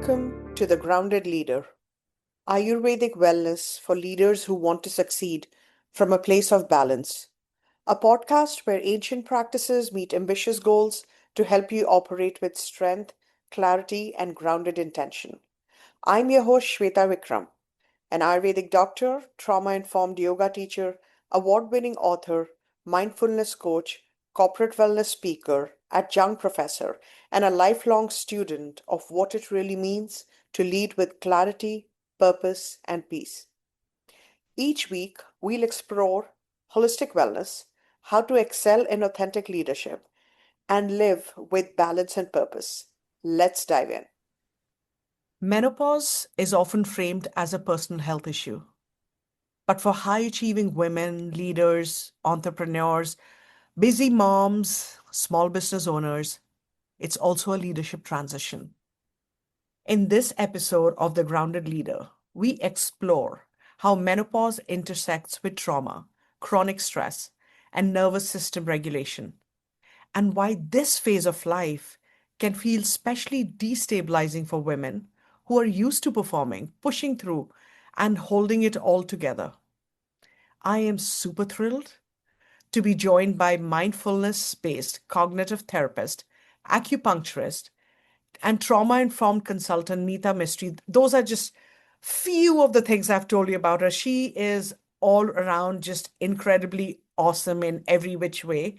Welcome to The Grounded Leader, Ayurvedic wellness for leaders who want to succeed from a place of balance. A podcast where ancient practices meet ambitious goals to help you operate with strength, clarity, and grounded intention. I'm your host, Shweta Vikram, an Ayurvedic doctor, trauma informed yoga teacher, award winning author, mindfulness coach, corporate wellness speaker, adjunct professor, and a lifelong student of what it really means to lead with clarity, purpose, and peace. Each week, we'll explore holistic wellness, how to excel in authentic leadership, and live with balance and purpose. Let's dive in. Menopause is often framed as a personal health issue. But for high achieving women, leaders, entrepreneurs, busy moms, small business owners, it's also a leadership transition. In this episode of The Grounded Leader, we explore how menopause intersects with trauma, chronic stress, and nervous system regulation, and why this phase of life can feel especially destabilizing for women who are used to performing, pushing through, and holding it all together. I am super thrilled to be joined by mindfulness based cognitive therapist, acupuncturist, and trauma informed consultant Neeta Mistry. Those are just few of the things I've told you about her. She is all around just incredibly awesome in every which way.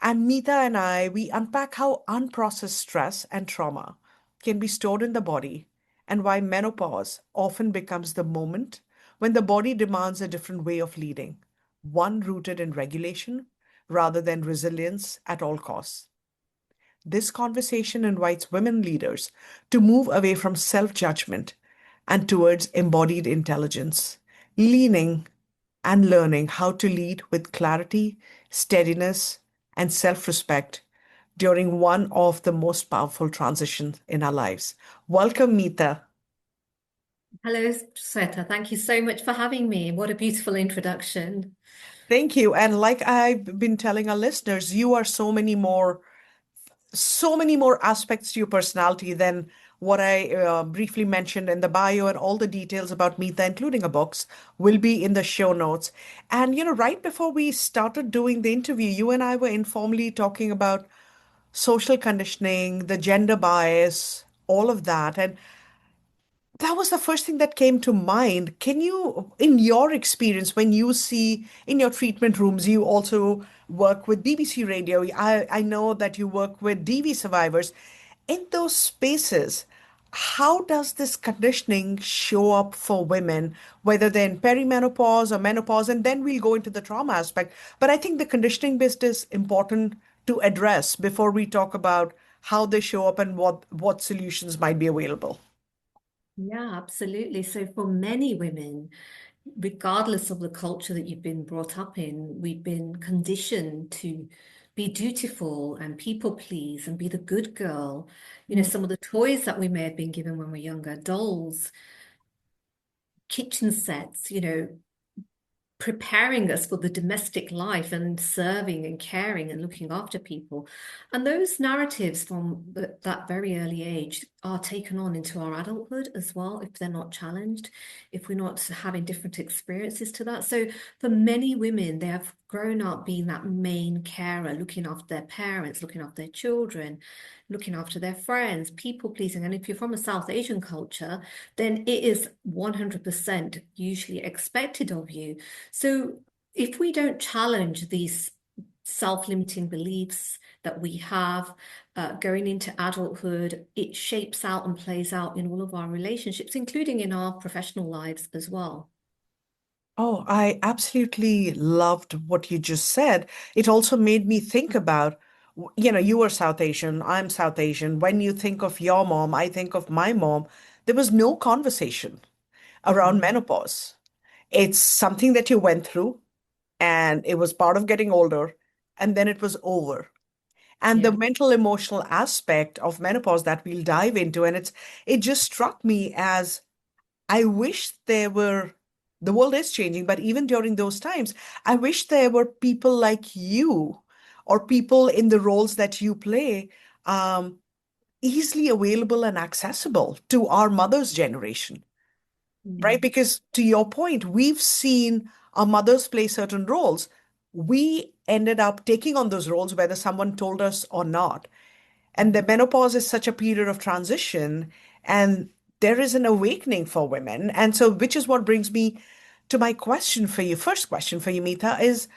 And Meeta and I, we unpack how unprocessed stress and trauma can be stored in the body and why menopause often becomes the moment when the body demands a different way of leading, one rooted in regulation rather than resilience at all costs. This conversation invites women leaders to move away from self judgment and towards embodied intelligence, leaning and learning how to lead with clarity, steadiness, and self respect during one of the most powerful transitions in our lives. Welcome, Meeta. Hello, Sweta. Thank you so much for having me. What a beautiful introduction. Thank you. And like I've been telling our listeners, you are so many more aspects to your personality than what I briefly mentioned in the bio, and all the details about Meeta, including her books, will be in the show notes. And, right before we started doing the interview, you and I were informally talking about social conditioning, the gender bias, all of that. And that was the first thing that came to mind. Can you, in your experience, when you see in your treatment rooms, you also work with BBC Radio. I know that you work with DV survivors. In those spaces, how does this conditioning show up for women, whether they're in perimenopause or menopause? And then we'll go into the trauma aspect. But I think the conditioning bit is important to address before we talk about how they show up and what solutions might be available. Yeah, absolutely. So, for many women, regardless of the culture that you've been brought up in, we've been conditioned to be dutiful and people please and be the good girl. Some of the toys that we may have been given when we're younger, dolls, kitchen sets, preparing us for the domestic life and serving and caring and looking after people. And those narratives from that very early age are taken on into our adulthood as well, if they're not challenged, if we're not having different experiences to that. So for many women, they have grown up being that main carer, looking after their parents, looking after their children, looking after their friends, people pleasing. And if you're from a South Asian culture, then it is 100% usually expected of you. So if we don't challenge these self-limiting beliefs that we have going into adulthood, it shapes out and plays out in all of our relationships, including in our professional lives as well. Oh, I absolutely loved what you just said. It also made me think about, you are South Asian, I'm South Asian. When you think of your mom, I think of my mom. There was no conversation around Mhm. menopause. It's something that you went through, and it was part of getting older, and then it was over. And the Yeah. mental emotional aspect of menopause that we'll dive into, and it just struck me as I wish there were, the world is changing, but even during those times, I wish there were people like you or people in the roles that you play, um, easily available and accessible to our mother's generation, right? Mm. Because to your point, we've seen our mothers play certain roles. We ended up taking on those roles whether someone told us or not. And the menopause is such a period of transition, and there is an awakening for women. And so, which is what brings me to my question for you. First question for you, Meeta, is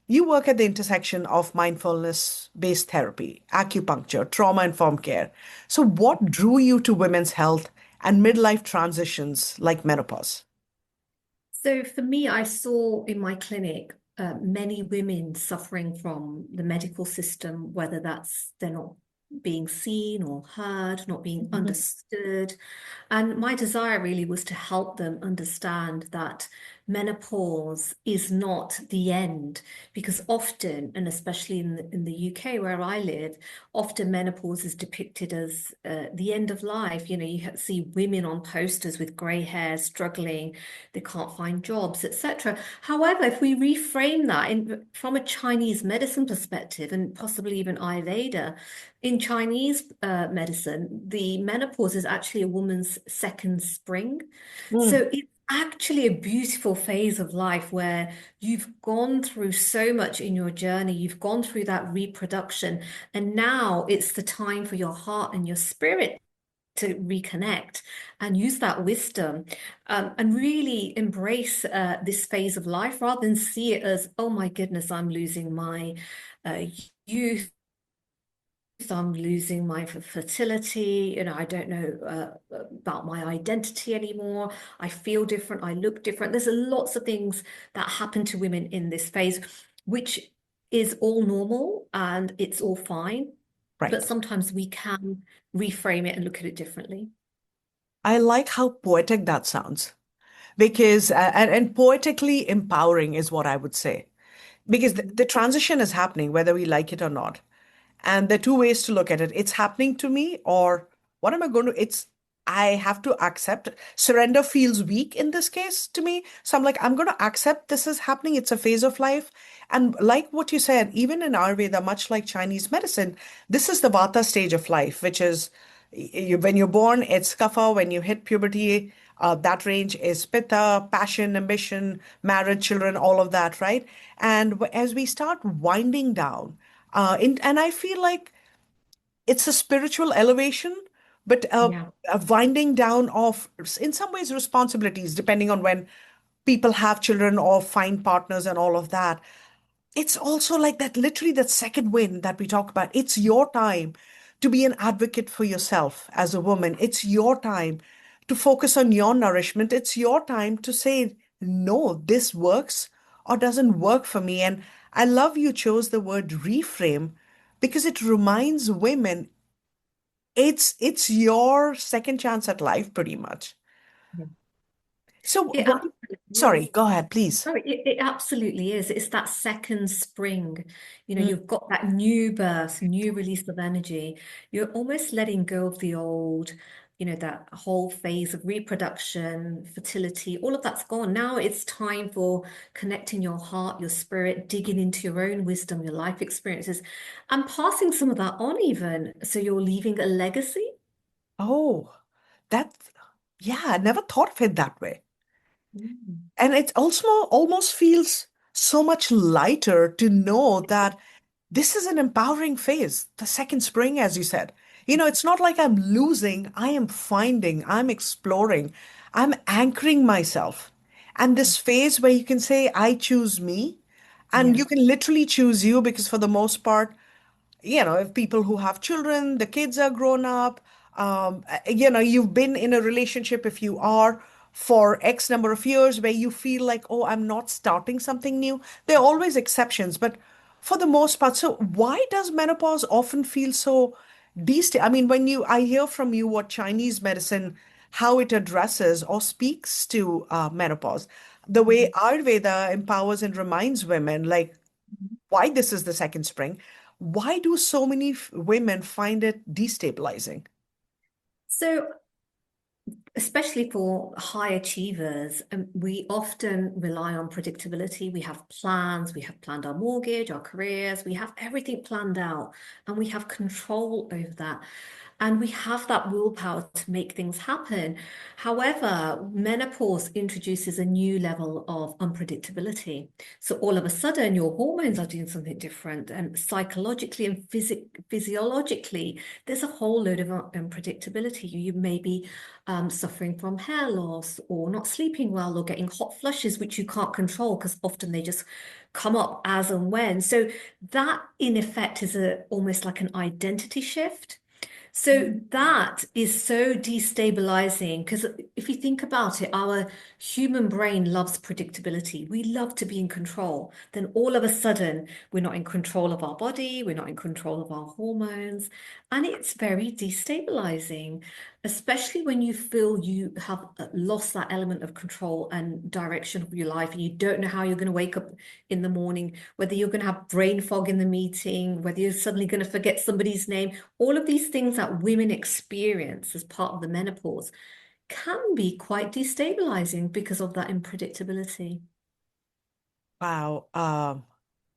you work at the intersection of mindfulness based therapy, acupuncture, trauma informed care. So, what drew you to women's health and midlife transitions like menopause? So for me, I saw in my clinic many women suffering from the medical system, whether that's they're not being seen or heard, not being Mhm. understood. And my desire really was to help them understand that menopause is not the end, because often, and especially in the UK where I live, often menopause is depicted as the end of life. You know, see women on posters with grey hair struggling, they can't find jobs, etc. However, if we reframe that from a Chinese medicine perspective and possibly even Ayurveda, in Chinese medicine, the menopause is actually a woman's second spring. Mm, So it's actually a beautiful phase of life where you've gone through so much in your journey, you've gone through that reproduction, and now it's the time for your heart and your spirit to reconnect and use that wisdom, and really embrace this phase of life rather than see it as, oh my goodness, I'm losing my uh, youth. I'm losing my fertility. You know, I don't know about my identity anymore. I feel different. I look different. There's lots of things that happen to women in this phase, which is all normal and it's all fine. But right. sometimes we can reframe it and look at it differently. I like how poetic that sounds because, and poetically empowering is what I would say. Because Mhm. the transition is happening, whether we like it or not. And there are two ways to look at it. It's happening to me, or what am I going to? I have to accept. Surrender feels weak in this case to me. So I'm like, I'm going to accept this is happening. It's a phase of life. And like what you said, even in Ayurveda, much like Chinese medicine, this is the Vata stage of life, which is when you're born, it's Kapha. When you hit puberty, that range is Pitta, passion, ambition, marriage, children, all of that, right? And as we start winding down, and I feel like it's a spiritual elevation, but Yeah. a winding down of, in some ways, responsibilities, depending on when people have children or find partners and all of that. It's also like that, literally, that second wind that we talk about. It's your time to be an advocate for yourself as a woman. It's your time to focus on your nourishment. It's your time to say, no, this works or doesn't work for me. And I love you chose the word reframe because it reminds women it's your second chance at life, pretty much. Yeah. So It what, absolutely sorry, is. go ahead, please. Oh, it absolutely is. It's that second spring. You know, Mm. you've got that new birth, new release of energy. You're almost letting go of the old, you know, that whole phase of reproduction, fertility, all of that's gone. Now it's time for connecting your heart, your spirit, digging into your own wisdom, your life experiences, and passing some of that on even. So you're leaving a legacy. Oh, that, yeah, I never thought of it that way. Mm. And it also almost feels so much lighter to know that this is an empowering phase, the second spring, as you said. It's not like I'm losing, I am finding, I'm exploring, I'm anchoring myself. And this phase where you can say, I choose me, and Yeah. you can literally choose you because, for the most part, if people who have children, the kids are grown up, you've been in a relationship, if you are, for X number of years where you feel like, oh, I'm not starting something new. There are always exceptions, but for the most part, so why does menopause often feel so I mean, I hear from you what Chinese medicine, how it addresses or speaks to menopause, the way Mhm. Ayurveda empowers and reminds women, like, why this is the second spring. Why do so many women find it destabilizing? So especially for high achievers, we often rely on predictability. We have plans, we have planned our mortgage, our careers, we have everything planned out, and we have control over that. and we have that willpower to make things happen. However, menopause introduces a new level of unpredictability. So all of a sudden, your hormones are doing something different, and psychologically and physiologically, there's a whole load of unpredictability. You may be suffering from hair loss, or not sleeping well, or getting hot flushes, which you can't control because often they just come up as and when. So that, in effect, is almost like an identity shift. So that is so destabilizing because if you think about it, our human brain loves predictability. We love to be in control. Then all of a sudden, we're not in control of our body, we're not in control of our hormones, and it's very destabilizing, especially when you feel you have lost that element of control and direction of your life, and you don't know how you're going to wake up in the morning, whether you're going to have brain fog in the meeting, whether you're suddenly going to forget somebody's name. All of these things that women experience as part of the menopause can be quite destabilizing because of that unpredictability. Wow.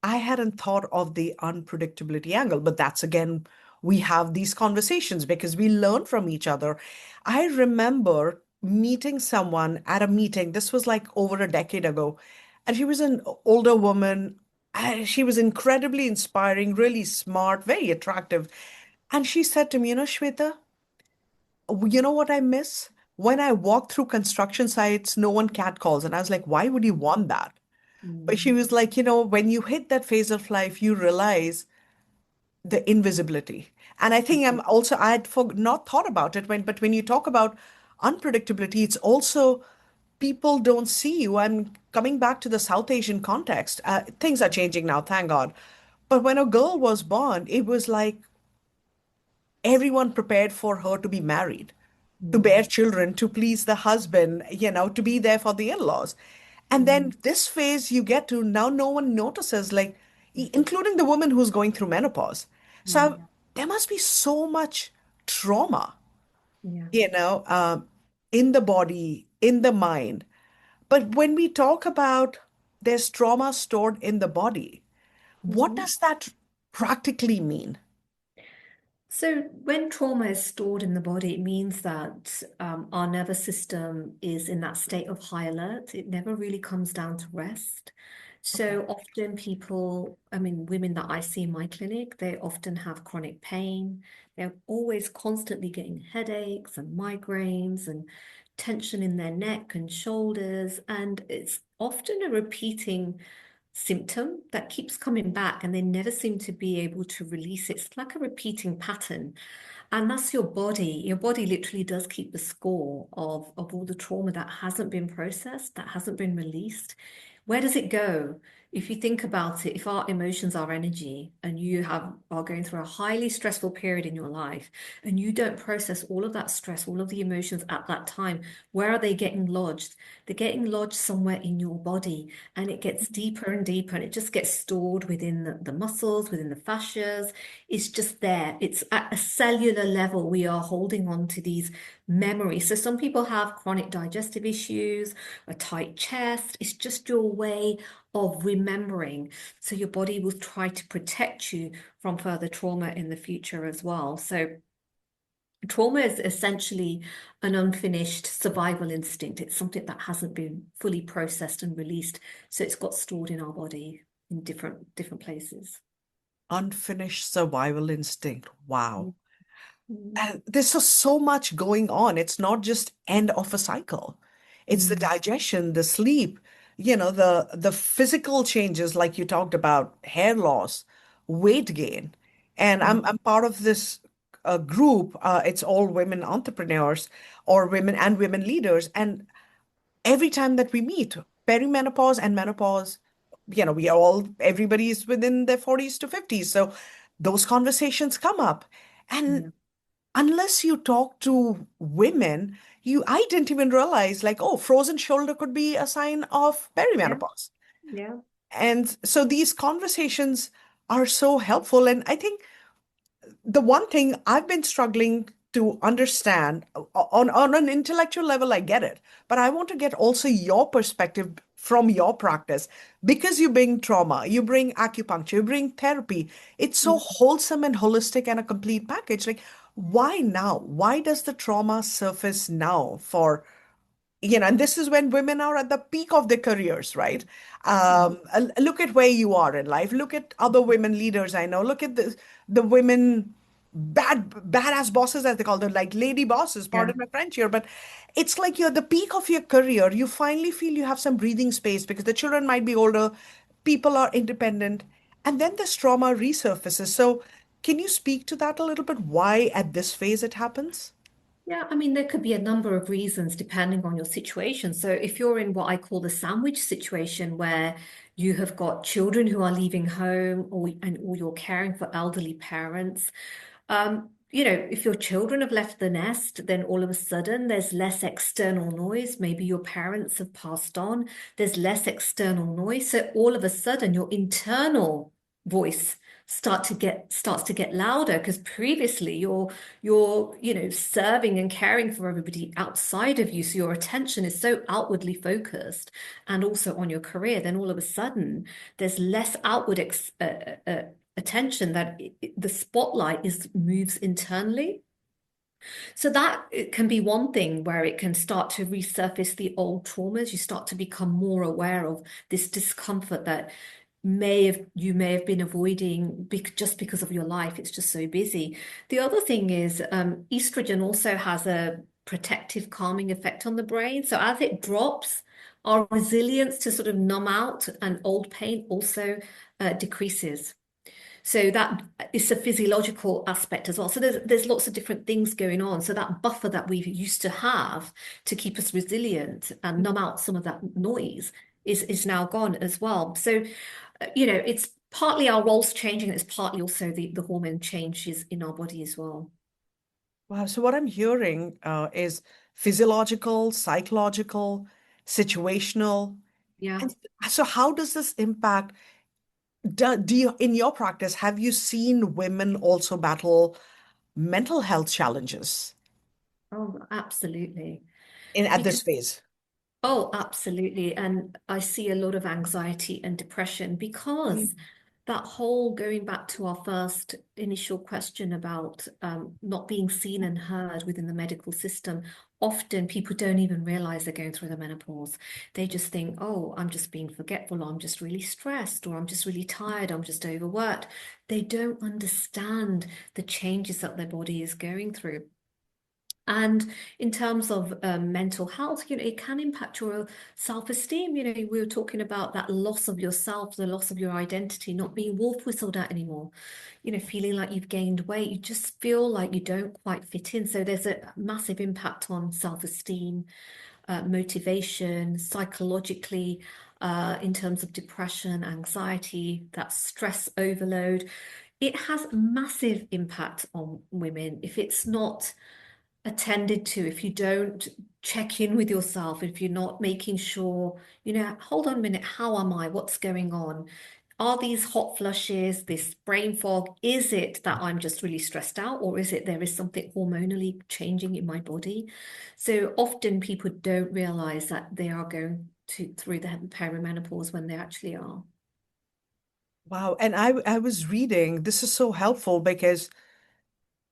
I hadn't thought of the unpredictability angle, but that's again, we have these conversations because we learn from each other. I remember meeting someone at a meeting. This was like over a decade ago, and she was an older woman. She was incredibly inspiring, really smart, very attractive. And she said to me, Shweta, you know what I miss? When I walk through construction sites, no one catcalls. And I was like, why would you want that? But she Mm, was like, when you hit that phase of life, you realize the invisibility. And I think mhm, I had not thought about it but when you talk about unpredictability, it's also people don't see you. I'm coming back to the South Asian context. Things are changing now, thank God. But when a girl was born, it was like everyone prepared for her to be married, to bear mm, children, to please the husband, to be there for the in-laws. And then mm, this phase you get to now, no one notices, like, mhm, including the woman who's going through menopause. So mm, there must be so much trauma, yeah. you know, in the body, in the mind. But when we talk about there's trauma stored in the body, what Mhm. does that practically mean? So, when trauma is stored in the body, it means that our nervous system is in that state of high alert. It never really comes down to rest. Okay. So, often people, I mean, women that I see in my clinic, they often have chronic pain. They're always constantly getting headaches and migraines and tension in their neck and shoulders. And it's often a repeating symptom that keeps coming back and they never seem to be able to release it. It's like a repeating pattern. And that's your body. Your body literally does keep the score of all the trauma that hasn't been processed, that hasn't been released. Where does it go? If you think about it, if our emotions are energy and are going through a highly stressful period in your life and you don't process all of that stress, all of the emotions at that time, where are they getting lodged? They're getting lodged somewhere in your body and it gets deeper and deeper and it just gets stored within the muscles, within the fascias. It's just there. It's at a cellular level. We are holding on to these memories. So some people have chronic digestive issues, a tight chest. It's just your way of remembering. So your body will try to protect you from further trauma in the future as well. So trauma is essentially an unfinished survival instinct. It's something that hasn't been fully processed and released. So it's got stored in our body in different places. Unfinished survival instinct. Wow. Mm, mm, And there's so much going on. It's not just end of a cycle. It's the mm, digestion, the sleep, the physical changes like you talked about, hair loss, weight gain. And I'm mm, I'm part of this group. It's all women entrepreneurs or women leaders. And every time that we meet, perimenopause and menopause, everybody's within their 40s to 50s. So those conversations come up. And yeah, unless you talk to women, I didn't even realize, like, oh, frozen shoulder could be a sign of yeah, perimenopause. yeah. And so these conversations are so helpful. And I think the one thing I've been struggling to understand on an intellectual level, I get it, but I want to get also your perspective from your practice because you bring trauma, you bring acupuncture, you bring therapy. It's so Mm. wholesome and holistic and a complete package. Like, Why now? Why does the trauma surface now for, and this is when women are at the peak of their careers, right? Look at where you are in life. Look at other women leaders I know. Look at the women badass bosses, as they call them, like lady bosses. Yeah. Pardon my French here, but it's like you're at the peak of your career. You finally feel you have some breathing space because the children might be older, people are independent, and then this trauma resurfaces. So, can you speak to that a little bit? Why at this phase it happens? Yeah, I mean, there could be a number of reasons depending on your situation. So, if you're in what I call the sandwich situation, where you have got children who are leaving home, or you're caring for elderly parents, if your children have left the nest, then all of a sudden there's less external noise. Maybe your parents have passed on. There's less external noise. So all of a sudden your internal voice starts to get louder because previously you're serving and caring for everybody outside of you. So your attention is so outwardly focused and also on your career. Then all of a sudden there's less outward attention that the spotlight is moves internally. So that it can be one thing where it can start to resurface the old traumas. You start to become more aware of this discomfort that you may have been avoiding just because of your life. It's just so busy. The other thing is estrogen also has a protective calming effect on the brain. So as it drops, our resilience to sort of numb out and old pain also decreases. So that is a physiological aspect as well. So there's lots of different things going on. So that buffer that we used to have to keep us resilient and numb out some of that noise is now gone as well. So it's partly our roles changing, it's partly also the hormone changes in our body as well. Wow. So what I'm hearing is physiological, psychological, situational. Yeah. And so how does this impact? Do you, in your practice, have you seen women also battle mental health challenges Oh, absolutely. in at this Because phase? Oh, absolutely. And I see a lot of anxiety and depression because Mm. that whole going back to our first initial question about not being seen and heard within the medical system, often people don't even realize they're going through the menopause. They just think, oh, I'm just being forgetful, or I'm just really stressed, or I'm just really tired, I'm just overworked. They don't understand the changes that their body is going through. And in terms of mental health, it can impact your self-esteem. We were talking about that loss of yourself, the loss of your identity, not being wolf whistled at anymore, feeling like you've gained weight. You just feel like you don't quite fit in. So there's a massive impact on self-esteem, motivation, psychologically, in terms of depression, anxiety, that stress overload. It has massive impact on women if it's not attended to, if you don't check in with yourself, if you're not making sure, hold on a minute, how am I? What's going on? Are these hot flushes, this brain fog, is it that I'm just really stressed out, or is it there is something hormonally changing in my body? So often people don't realize that they are going through the perimenopause when they actually are. Wow. And I was reading, this is so helpful because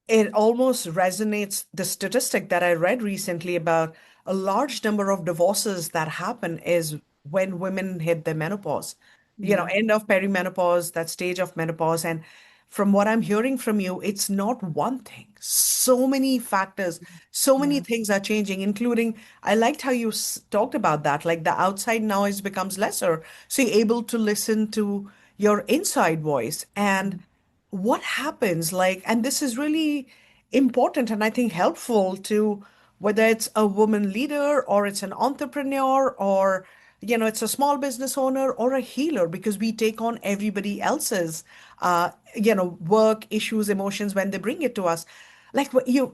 it almost resonates the statistic that I read recently about a large number of divorces that happen is when women hit their menopause, Yeah. end of perimenopause, that stage of menopause. And from what I'm hearing from you, it's not one thing. So many factors, so many Yeah. things are changing, including, I liked how you talked about that, like the outside noise becomes lesser. So you're able to listen to your inside voice. And what happens like, and this is really important and I think helpful to whether it's a woman leader or it's an entrepreneur or it's a small business owner or a healer, because we take on everybody else's work issues, emotions when they bring it to us. Like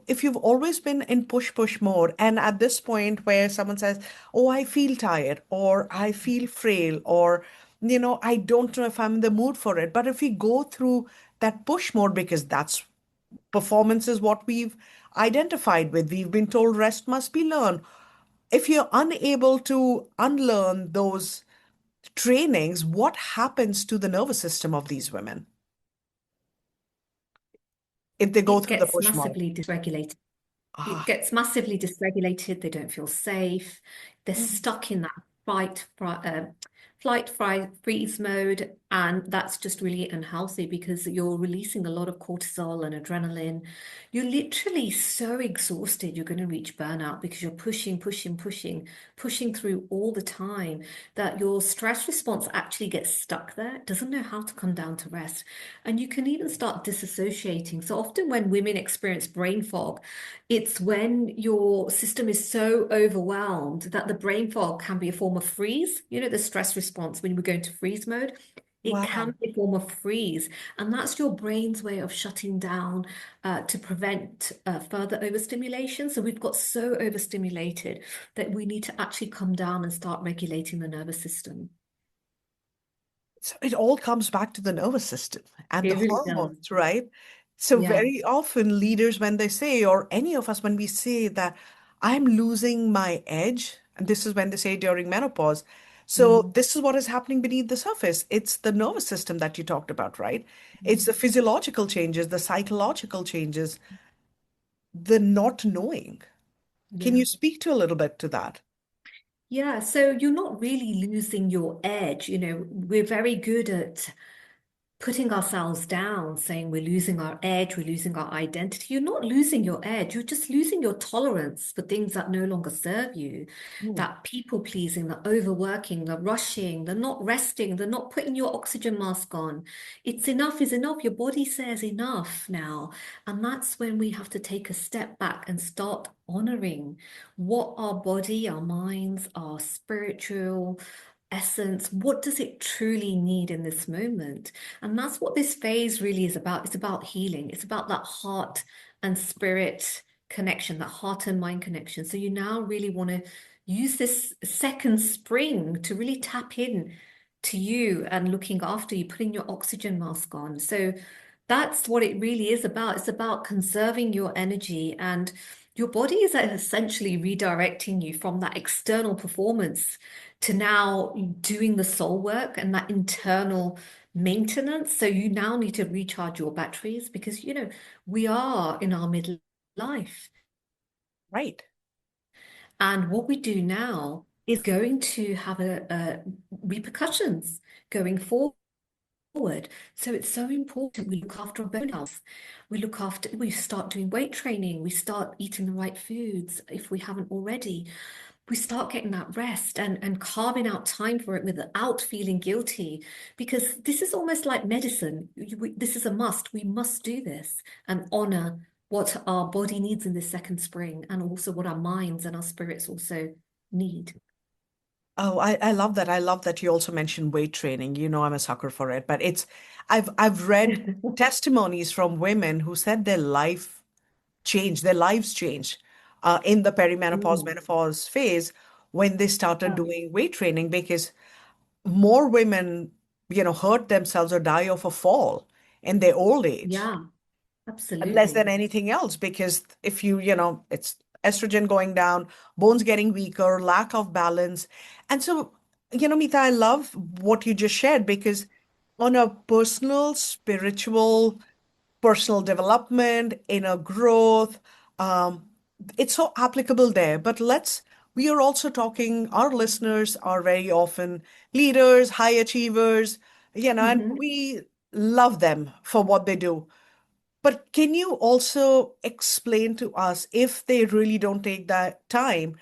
if you've always been in push mode, and at this point where someone says, oh, I feel tired or I feel frail, or I don't know if I'm in the mood for it. But if we go through that push mode, because that's performance is what we've identified with, we've been told rest must be learned. If you're unable to unlearn those trainings, what happens to the nervous system of these women? if they go It through the gets push mode? massively dysregulated. It Ah, gets massively dysregulated. They don't feel safe. They're mm, stuck in that freeze mode. And that's just really unhealthy because you're releasing a lot of cortisol and adrenaline. You're literally so exhausted, you're going to reach burnout because you're pushing through all the time that your stress response actually gets stuck there. It doesn't know how to come down to rest. And you can even start disassociating. So often when women experience brain fog, it's when your system is so overwhelmed that the brain fog can be a form of freeze. You know, the stress response when we go into freeze mode, it wow. can be a form of freeze. And that's your brain's way of shutting down to prevent further overstimulation. So we've got so overstimulated that we need to actually come down and start regulating the nervous system. So it all comes back to the nervous system and the It really does. hormones, right? So Yeah. very often leaders, when they say, or any of us, when we say that I'm losing my edge, and this is when they say during menopause. So Mm. this is what is happening beneath the surface. It's the nervous system that you talked about, right? It's the physiological changes, the psychological changes, the not knowing. Can Yeah. you speak to a little bit to that? Yeah. So you're not really losing your edge. We're very good at putting ourselves down, saying we're losing our edge, we're losing our identity. You're not losing your edge, you're just losing your tolerance for things that no longer serve you. Mm. That people pleasing, the overworking, the rushing, the not resting, the not putting your oxygen mask on. It's enough is enough. Your body says enough now. And that's when we have to take a step back and start honoring what our body, our minds, our spiritual essence, what does it truly need in this moment? And that's what this phase really is about. It's about healing. It's about that heart and spirit connection, that heart and mind connection. So you now really want to use this second spring to really tap in to you and looking after you, putting your oxygen mask on. So that's what it really is about. It's about conserving your energy, and your body is essentially redirecting you from that external performance to now doing the soul work and that internal maintenance. So you now need to recharge your batteries because, we are in our midlife. Right. And what we do now is going to have a repercussions going forward. So it's so important we look after our bone health. We start doing weight training, we start eating the right foods if we haven't already. We start getting that rest and carving out time for it without feeling guilty, because this is almost like medicine. This is a must. We must do this and honor what our body needs in this second spring, and also what our minds and our spirits also need. Oh, I love that. I love that you also mentioned weight training. You know, I'm a sucker for it. But I've read testimonies from women who said their lives changed in the perimenopause Mm. menopause phase when they started Yeah, doing weight training because more women, hurt themselves or die of a fall in their old age yeah, less than absolutely. anything else because if it's estrogen going down, bones getting weaker, lack of balance. And so, Mita, I love what you just shared because on a personal, spiritual, personal development, inner growth, um, it's so applicable there. But we are also talking, our listeners are very often leaders, high achievers, and Mhm. we love them for what they do. But can you also explain to us if they really don't take that time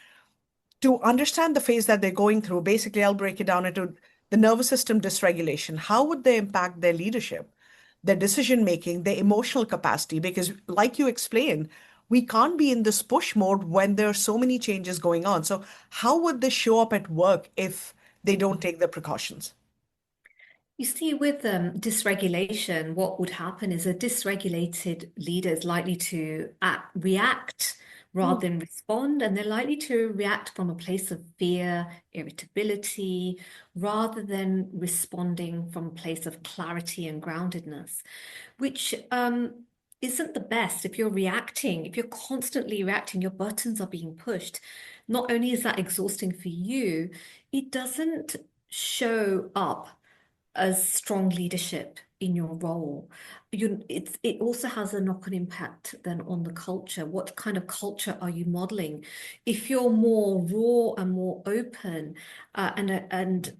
to understand the phase that they're going through? Basically, I'll break it down into the nervous system dysregulation. How would they impact their leadership, their decision making, their emotional capacity? Because, like you explained, we can't be in this push mode when there are so many changes going on. So, how would they show up at work if they don't take the precautions? You see, with dysregulation, what would happen is a dysregulated leader is likely to react Mm. rather than respond, and they're likely to react from a place of fear, irritability, rather than responding from a place of clarity and groundedness, which isn't the best. If you're reacting, if you're constantly reacting, your buttons are being pushed. Not only is that exhausting for you, it doesn't show up as strong leadership. in your role, it also has a knock-on impact then on the culture. What kind of culture are you modeling? If you're more raw and more open and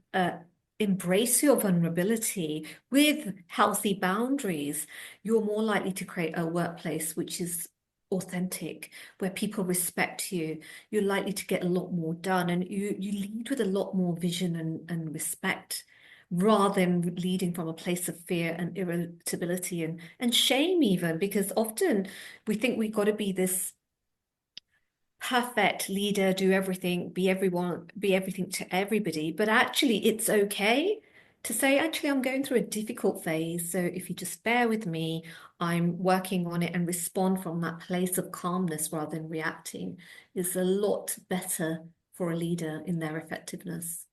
embrace your vulnerability with healthy boundaries, you're more likely to create a workplace which is authentic, where people respect you. You're likely to get a lot more done, and you lead with a lot more vision and respect, rather than leading from a place of fear and irritability and shame even, because often we think we've got to be this perfect leader, do everything, be everyone, be everything to everybody. But actually, it's okay to say, actually, I'm going through a difficult phase. So if you just bear with me, I'm working on it, and respond from that place of calmness rather than reacting is a lot better for a leader in their effectiveness.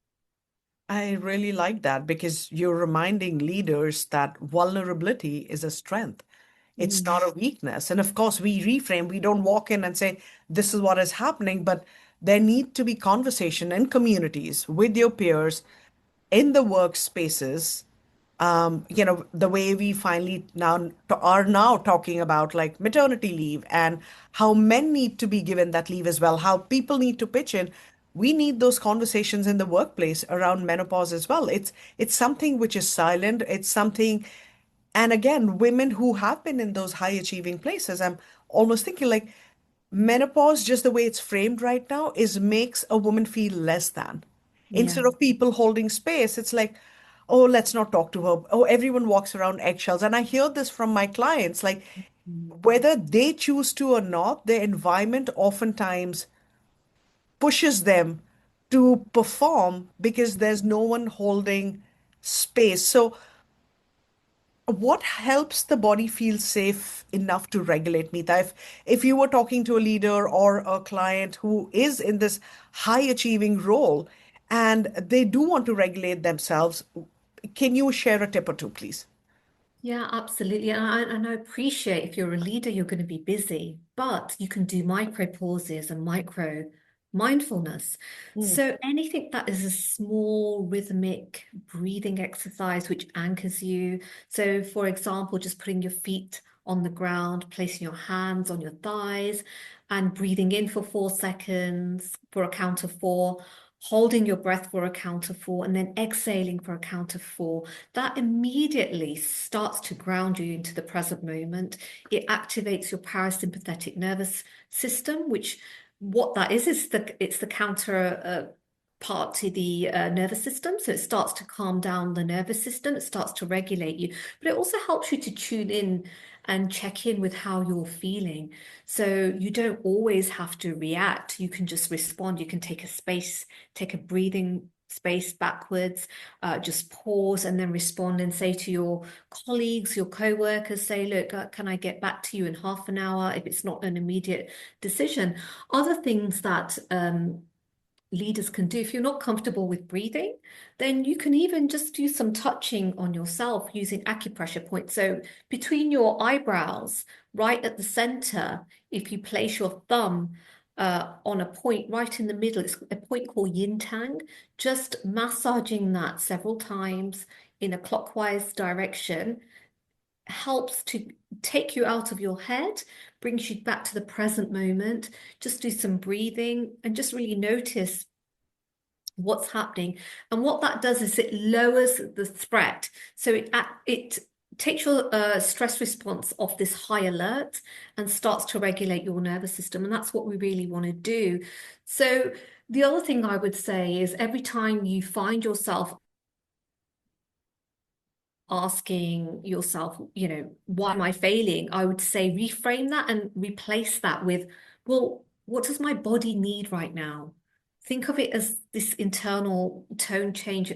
I really like that because you're reminding leaders that vulnerability is a strength. It's Mm. not a weakness. And of course, we reframe, we don't walk in and say, this is what is happening, but there need to be conversation in communities with your peers in the workspaces, the way we finally now are now talking about like maternity leave and how men need to be given that leave as well, how people need to pitch in. We need those conversations in the workplace around menopause as well. It's something which is silent. It's something, and again, women who have been in those high achieving places, I'm almost thinking like menopause, just the way it's framed right now, is makes a woman feel less than. Yeah. Instead of people holding space, it's like, oh, let's not talk to her. Oh, everyone walks around eggshells. And I hear this from my clients, like Mm. whether they choose to or not, their environment oftentimes pushes them to perform because there's no one holding space. So what helps the body feel safe enough to regulate, Meeta? If you were talking to a leader or a client who is in this high achieving role and they do want to regulate themselves, can you share a tip or two, please? Yeah, absolutely. And I appreciate, if you're a leader, you're going to be busy, but you can do micro pauses and micro mindfulness. Mm. So anything that is a small rhythmic breathing exercise which anchors you. So, for example, just putting your feet on the ground, placing your hands on your thighs, and breathing in for 4 seconds for a count of four, holding your breath for a count of four, and then exhaling for a count of four. That immediately starts to ground you into the present moment. It activates your parasympathetic nervous system, which, what that is it's the counter part to the nervous system. So it starts to calm down the nervous system. It starts to regulate you, but it also helps you to tune in and check in with how you're feeling. So you don't always have to react. You can just respond. You can take a space, take a breathing space backwards, just pause and then respond, and say to your colleagues, your co-workers, say, look, can I get back to you in half an hour if it's not an immediate decision? Other things that leaders can do, if you're not comfortable with breathing, then you can even just do some touching on yourself using acupressure points. So between your eyebrows, right at the center, if you place your thumb on a point right in the middle, it's a point called yin tang, just massaging that several times in a clockwise direction helps to take you out of your head, brings you back to the present moment. Just do some breathing and just really notice what's happening. And what that does is it lowers the threat. So it takes your stress response off this high alert and starts to regulate your nervous system. And that's what we really want to do. So the other thing I would say is, every time you find yourself asking yourself, why am I failing? I would say reframe that and replace that with, well, what does my body need right now? Think of it as this internal tone change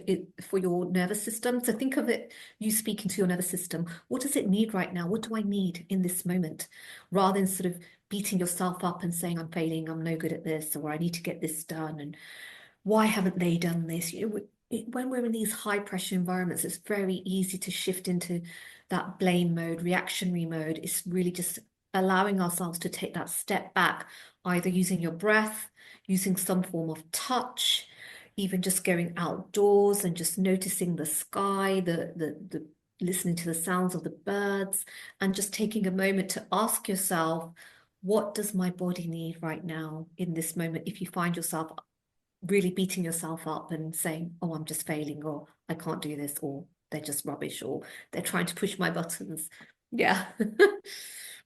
for your nervous system. So think of it, you speaking to your nervous system. What does it need right now? What do I need in this moment? Rather than sort of beating yourself up and saying, I'm failing, I'm no good at this, or I need to get this done. And why haven't they done this? When we're in these high pressure environments, it's very easy to shift into that blame mode, reactionary mode. It's really just allowing ourselves to take that step back, either using your breath, using some form of touch, even just going outdoors and just noticing the sky, the listening to the sounds of the birds, and just taking a moment to ask yourself, what does my body need right now in this moment? If you find yourself really beating yourself up and saying, oh, I'm just failing, or I can't do this, or they're just rubbish, or they're trying to push my buttons. Yeah.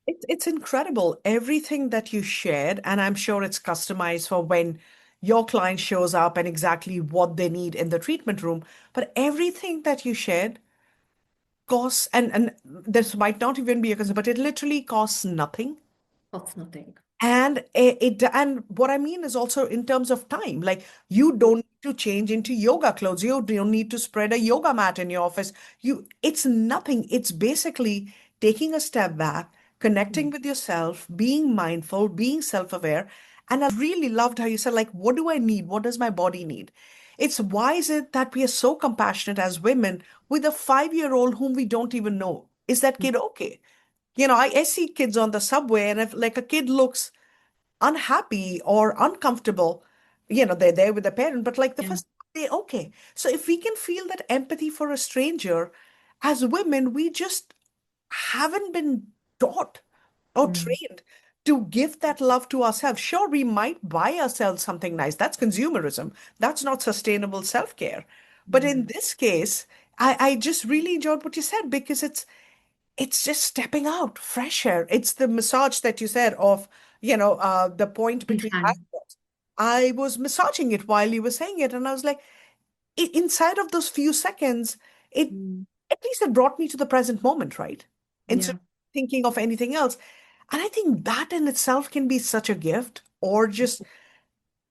It's incredible. Everything that you shared, and I'm sure it's customized for when your client shows up and exactly what they need in the treatment room. But everything that you shared costs, and this might not even be a concern, but it literally costs nothing. That's nothing. And and what I mean is also in terms of time, like you don't need to change into yoga clothes. You don't need to spread a yoga mat in your office. It's nothing. It's basically taking a step back, connecting Mm. with yourself, being mindful, being self-aware. And I really loved how you said, like, what do I need? What does my body need? It's why is it that we are so compassionate as women with a 5-year-old whom we don't even know? Is that kid okay? I see kids on the subway, and if like a kid looks unhappy or uncomfortable, they're there with a parent, but like the Yeah. first day, okay. So if we can feel that empathy for a stranger, as women, we just haven't been taught or Mm. trained to give that love to ourselves. Sure, we might buy ourselves something nice. That's consumerism. That's not sustainable self-care. But in Mm. this case, I just really enjoyed what you said because it's just stepping out, fresh air. It's the massage that you said of, the point You between can. eyebrows. I was massaging it while you were saying it, and I was like, inside of those few seconds, it Mm. at least it brought me to the present moment, right? Instead Yeah. of thinking of anything else. And I think that in itself can be such a gift, or just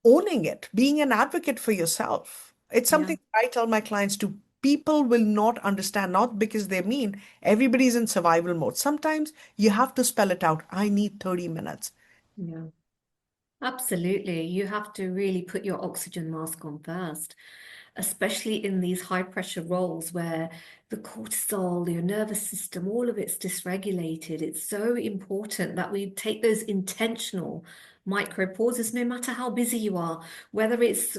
owning it, being an advocate for yourself. It's Yeah. something I tell my clients to. People will not understand, not because they're mean. Everybody's in survival mode. Sometimes you have to spell it out. I need 30 minutes. Yeah. Absolutely. You have to really put your oxygen mask on first, especially in these high pressure roles where the cortisol, your nervous system, all of it's dysregulated. It's so important that we take those intentional micro pauses, no matter how busy you are, whether it's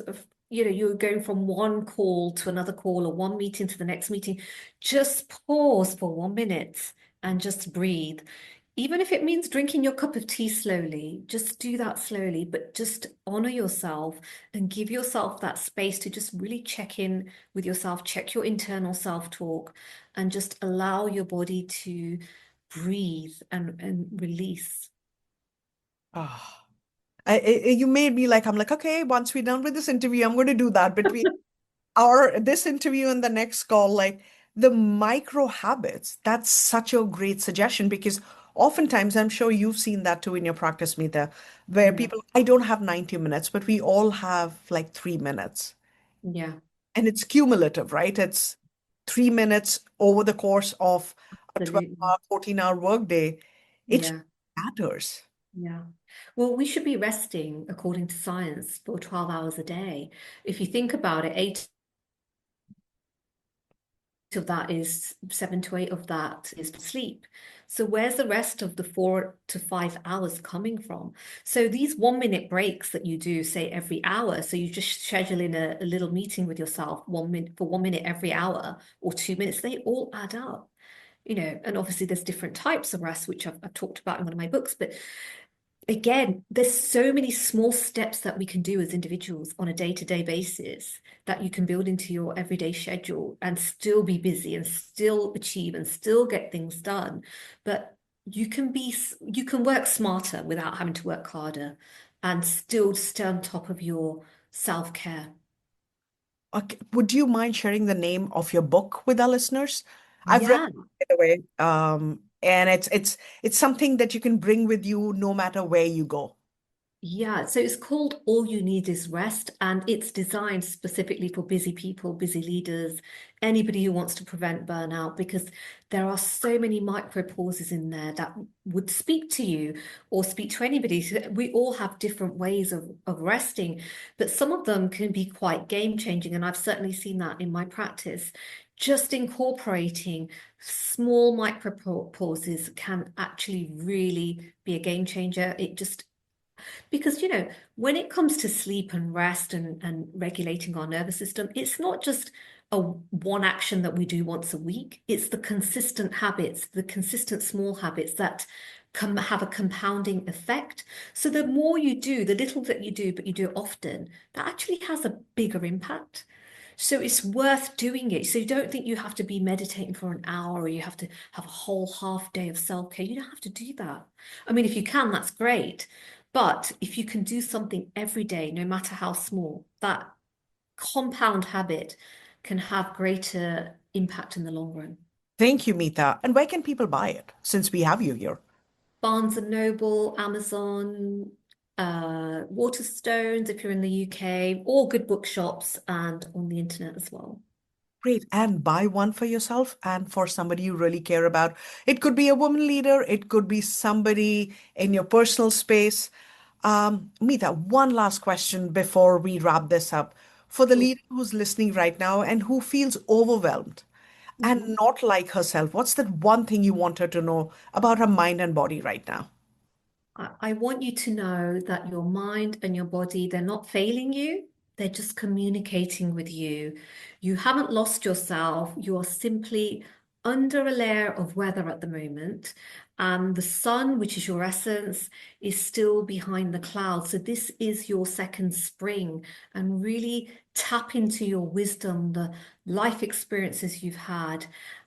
you're going from one call to another call or one meeting to the next meeting, just pause for 1 minute and just breathe. Even if it means drinking your cup of tea slowly, just do that slowly, but just honor yourself and give yourself that space to just really check in with yourself, check your internal self-talk, and just allow your body to breathe and release. Ah, you made me like, I'm like, okay, once we're done with this interview, I'm going to do that between this interview and the next call, like the micro habits. That's such a great suggestion because oftentimes I'm sure you've seen that too in your practice, Meeta, where Yeah, people, I don't have 90 minutes, but we all have like 3 minutes. yeah, And it's cumulative, right? It's 3 minutes over the course of a absolutely. 12-hour, 14-hour workday. It Yeah, matters. yeah. Well, we should be resting according to science for 12 hours a day. If you think about it, 7 to 8 of that is sleep. So where's the rest of the 4 to 5 hours coming from? So these 1 minute breaks that you do, say every hour, so you just schedule in a little meeting with yourself 1 minute for 1 minute every hour or 2 minutes, they all add up. And obviously there's different types of rest, which I've talked about in one of my books, but again, there's so many small steps that we can do as individuals on a day-to-day basis that you can build into your everyday schedule and still be busy and still achieve and still get things done. But you can work smarter without having to work harder and still stay on top of your self-care. Okay. Would you mind sharing the name of your book with our listeners? I've read Yeah. it, by the way, and it's something that you can bring with you no matter where you go. Yeah, so it's called All You Need Is Rest, and it's designed specifically for busy people, busy leaders, anybody who wants to prevent burnout, because there are so many micro pauses in there that would speak to you or speak to anybody. So we all have different ways of resting, but some of them can be quite game changing, and I've certainly seen that in my practice. Just incorporating small micro pauses can actually really be a game changer. It just because, when it comes to sleep and rest and regulating our nervous system, it's not just, one action that we do once a week. It's the consistent habits, the consistent small habits that have a compounding effect. So the more you do, the little that you do, but you do it often, that actually has a bigger impact. So it's worth doing it. So you don't think you have to be meditating for an hour or you have to have a whole half day of self-care. You don't have to do that. I mean, if you can, that's great. But if you can do something every day, no matter how small, that compound habit can have greater impact in the long run. Thank you, Meeta. And where can people buy it since we have you here? Barnes and Noble, Amazon, Waterstones if you're in the UK, all good bookshops and on the internet as well. Great. And buy one for yourself and for somebody you really care about. It could be a woman leader, it could be somebody in your personal space. Meeta, one last question before we wrap this up. For the Sure. leader who's listening right now and who feels overwhelmed and Mhm. not like herself, what's that one thing you want her to know about her mind and body right now? I want you to know that your mind and your body, they're not failing you. They're just communicating with you. You haven't lost yourself. You are simply under a layer of weather at the moment. And the sun, which is your essence, is still behind the clouds. So this is your second spring. And really tap into your wisdom, the life experiences you've had,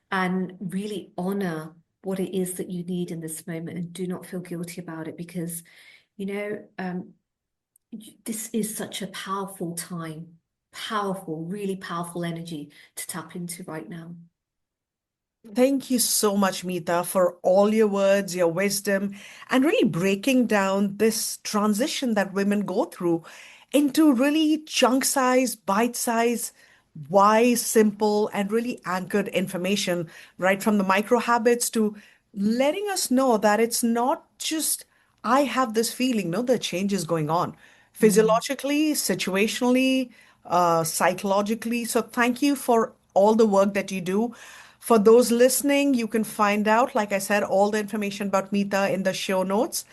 and really honor what it is that you need in this moment and do not feel guilty about it because, you know, this is such a powerful time, powerful, really powerful energy to tap into right now. Thank you so much, Meeta, for all your words, your wisdom, and really breaking down this transition that women go through into really chunk size, bite size, wise, simple, and really anchored information, right from the micro habits to letting us know that it's not just, I have this feeling, no, the change is going on Mm. physiologically, situationally, psychologically. So thank you for all the work that you do. For those listening, you can find out, like I said, all the information about Meeta in the show notes.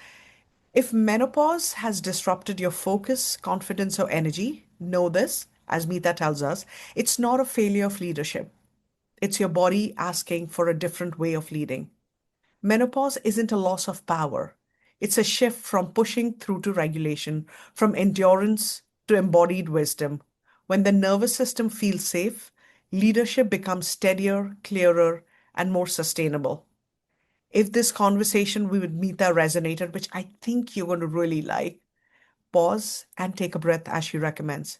If menopause has disrupted your focus, confidence, or energy, know this, as Meeta tells us, it's not a failure of leadership. It's your body asking for a different way of leading. Menopause isn't a loss of power. It's a shift from pushing through to regulation, from endurance to embodied wisdom. When the nervous system feels safe, leadership becomes steadier, clearer, and more sustainable. If this conversation with Meeta resonated, which I think you're going to really like, pause and take a breath as she recommends.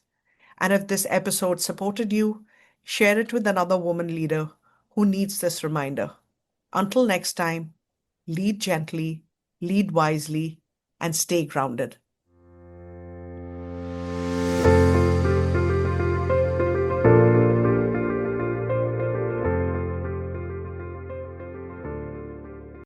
And if this episode supported you, share it with another woman leader who needs this reminder. Until next time, lead gently, lead wisely, and stay grounded.